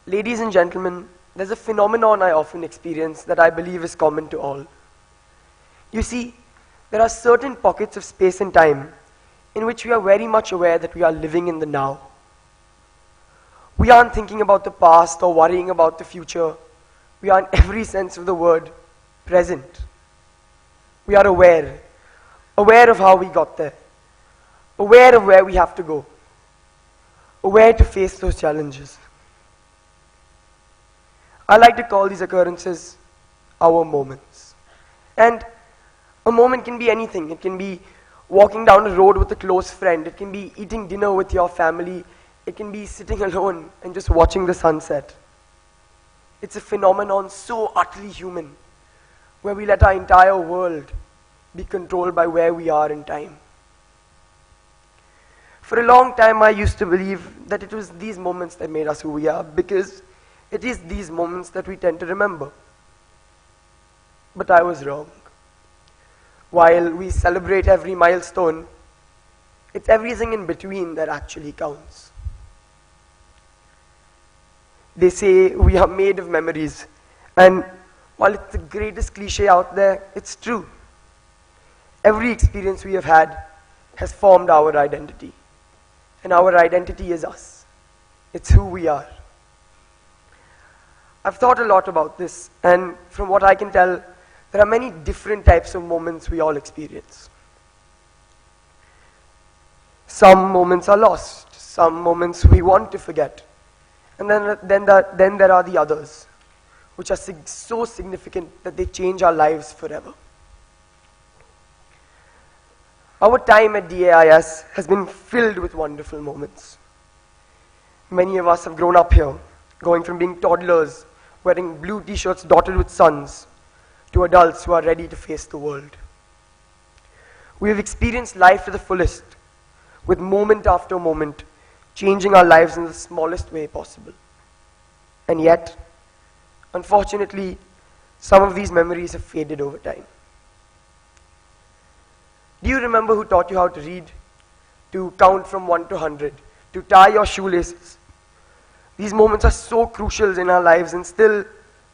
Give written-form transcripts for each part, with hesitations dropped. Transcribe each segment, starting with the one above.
Ladies and gentlemen, there's a phenomenon I often experience that I believe is common to all. You see, there are certain pockets of space and time in which we are very much aware that we are living in the now. We aren't thinking about the past or worrying about the future. We are, in every sense of the word, present. We are aware of how we got there, aware of where we have to go, aware to face those challenges. I like to call these occurrences our moments. And a moment can be anything. It can be walking down a road with a close friend. It can be eating dinner with your family. It can be sitting alone and just watching the sunset. It's a phenomenon so utterly human, where we let our entire world be controlled by where we are in time. For a long time, I used to believe that it was these moments that made us who we are, because it is these moments that we tend to remember. But I was wrong. While we celebrate every milestone, it's everything in between that actually counts. They say we are made of memories, and while it's the greatest cliche out there, it's true. Every experience we have had has formed our identity. And our identity is us. It's who we are. I've thought a lot about this, and from what I can tell, there are many different types of moments we all experience. Some moments are lost. Some moments we want to forget. And then there are the others, which are so significant that they change our lives forever. Our time at DAIS has been filled with wonderful moments. Many of us have grown up here, going from being toddlers, wearing blue t-shirts dotted with suns, to adults who are ready to face the world. We have experienced life to the fullest, with moment after moment, changing our lives in the smallest way possible. And yet, unfortunately, some of these memories have faded over time. Do you remember who taught you how to read, to count from 1 to 100, to tie your shoelaces? These moments are so crucial in our lives, and still,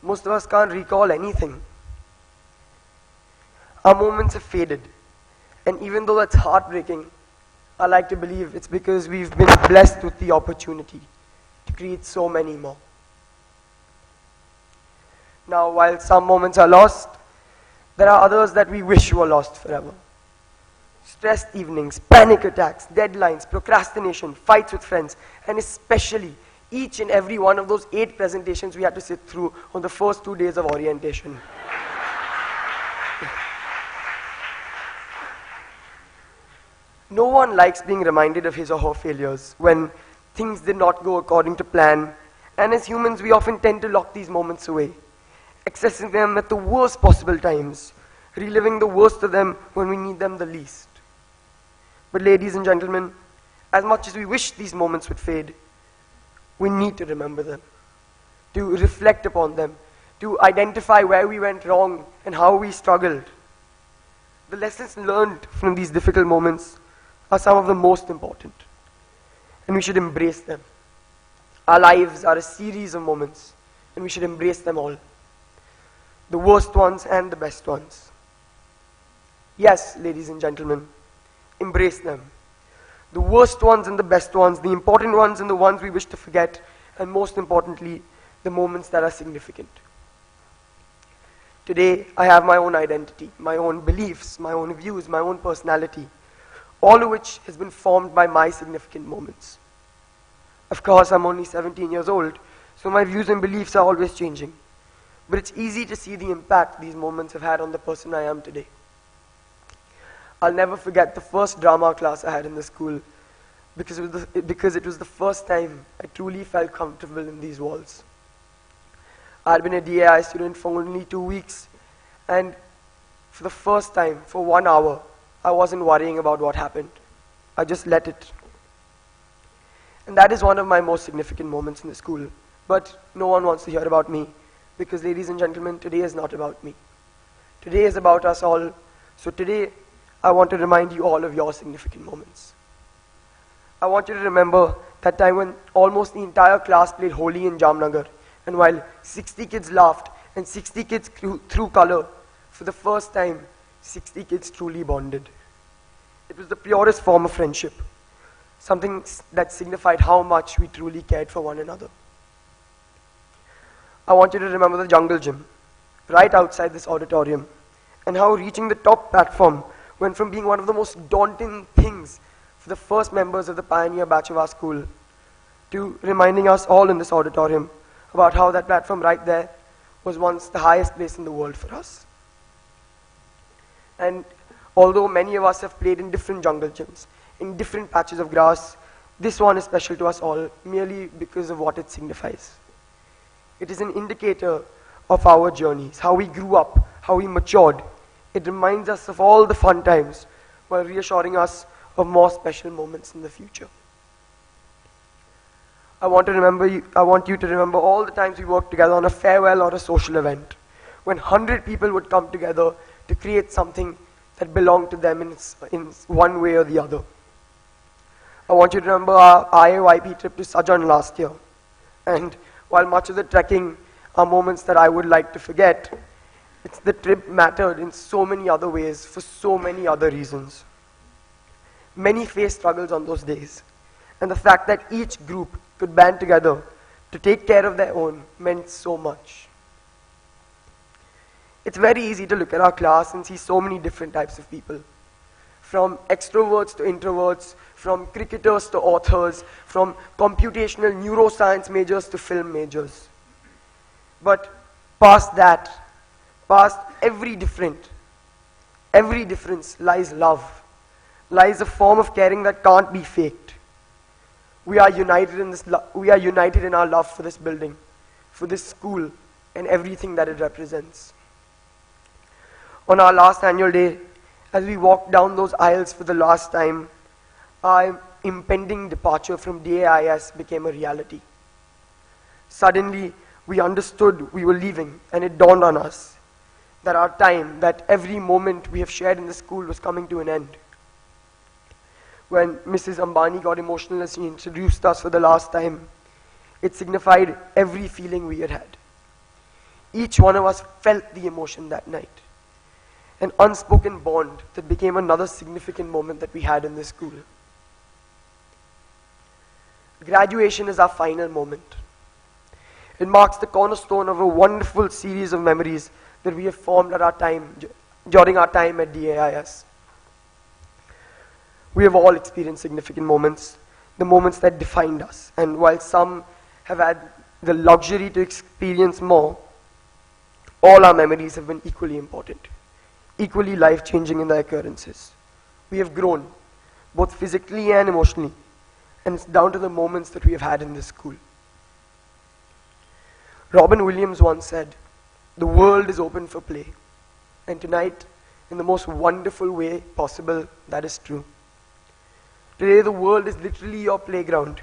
most of us can't recall anything. Our moments have faded, and even though that's heartbreaking, I like to believe it's because we've been blessed with the opportunity to create so many more. Now, while some moments are lost, there are others that we wish were lost forever. Stressed evenings, panic attacks, deadlines, procrastination, fights with friends, and especially each and every one of those 8 presentations we had to sit through on the first 2 days of orientation. No one likes being reminded of his or her failures when things did not go according to plan, and as humans we often tend to lock these moments away, accessing them at the worst possible times, reliving the worst of them when we need them the least. But ladies and gentlemen, as much as we wish these moments would fade, we need to remember them, to reflect upon them, to identify where we went wrong and how we struggled. The lessons learned from these difficult moments are some of the most important, and we should embrace them. Our lives are a series of moments, and we should embrace them all, the worst ones and the best ones. Yes, ladies and gentlemen, embrace them. The worst ones and the best ones, the important ones and the ones we wish to forget, and most importantly, the moments that are significant. Today, I have my own identity, my own beliefs, my own views, my own personality, all of which has been formed by my significant moments. Of course, I'm only 17 years old, so my views and beliefs are always changing. But it's easy to see the impact these moments have had on the person I am today. I'll never forget the first drama class I had in the school, because it was the first time I truly felt comfortable in these walls. I had been a DAI student for only 2 weeks, and for the first time, for 1 hour, I wasn't worrying about what happened. I just let it. And that is one of my most significant moments in the school. But no one wants to hear about me, because ladies and gentlemen, today is not about me. Today is about us all. So today, I want to remind you all of your significant moments. I I want you to remember that time when almost the entire class played Holi in Jamnagar, and while 60 kids laughed and 60 kids threw color, for the first time, 60 kids truly bonded. It was the purest form of friendship, something that signified how much we truly cared for one another. I want you to remember the jungle gym, right outside this auditorium, and how reaching the top platform went from being one of the most daunting things for the first members of the pioneer batch of our school to reminding us all in this auditorium about how that platform right there was once the highest place in the world for us. And although many of us have played in different jungle gyms, in different patches of grass, this one is special to us all merely because of what it signifies. It is an indicator of our journeys, how we grew up, how we matured. It reminds us of all the fun times while reassuring us of more special moments in the future. I want you to remember all the times we worked together on a farewell or a social event, when 100 people would come together to create something that belonged to them in one way or the other. I want you to remember our IAYP trip to Sajan last year. And while much of the trekking are moments that I would like to forget, the trip mattered in so many other ways for so many other reasons. Many faced struggles on those days, and the fact that each group could band together to take care of their own meant so much. It's very easy to look at our class and see so many different types of people. From extroverts to introverts, from cricketers to authors, from computational neuroscience majors to film majors. But past that, past every difference lies love, lies a form of caring that can't be faked. We are united in our love for this building, for this school, and everything that it represents. On our last annual day, as we walked down those aisles for the last time, our impending departure from DAIS became a reality. Suddenly, we understood we were leaving, and it dawned on us that our time, that every moment we have shared in the school was coming to an end. When Mrs. Ambani got emotional as she introduced us for the last time, it signified every feeling we had had. Each one of us felt the emotion that night. An unspoken bond that became another significant moment that we had in this school. Graduation is our final moment. It marks the cornerstone of a wonderful series of memories that we have formed at our time, during our time at DAIS. We have all experienced significant moments, the moments that defined us. And while some have had the luxury to experience more, all our memories have been equally important, equally life-changing in their occurrences. We have grown, both physically and emotionally, and it's down to the moments that we have had in this school. Robin Williams once said, "The world is open for play." And tonight, in the most wonderful way possible, that is true. Today, the world is literally your playground.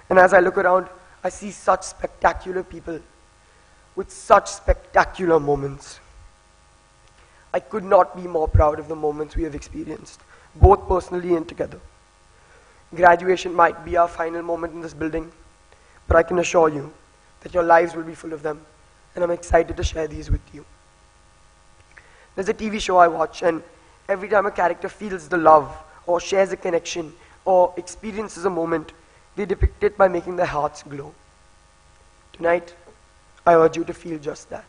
And as I look around, I see such spectacular people with such spectacular moments. I could not be more proud of the moments we have experienced, both personally and together. Graduation might be our final moment in this building, but I can assure you that your lives will be full of them, and I'm excited to share these with you. There's a TV show I watch, and every time a character feels the love, or shares a connection, or experiences a moment, they depict it by making their hearts glow. Tonight, I urge you to feel just that.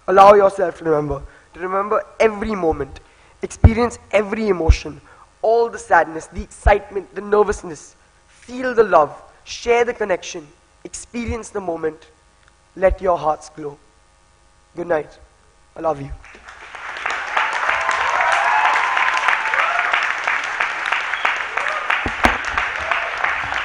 Allow yourself to remember every moment, experience every emotion, all the sadness, the excitement, the nervousness. Feel the love, share the connection, experience the moment. Let your hearts glow. Good night. I love you.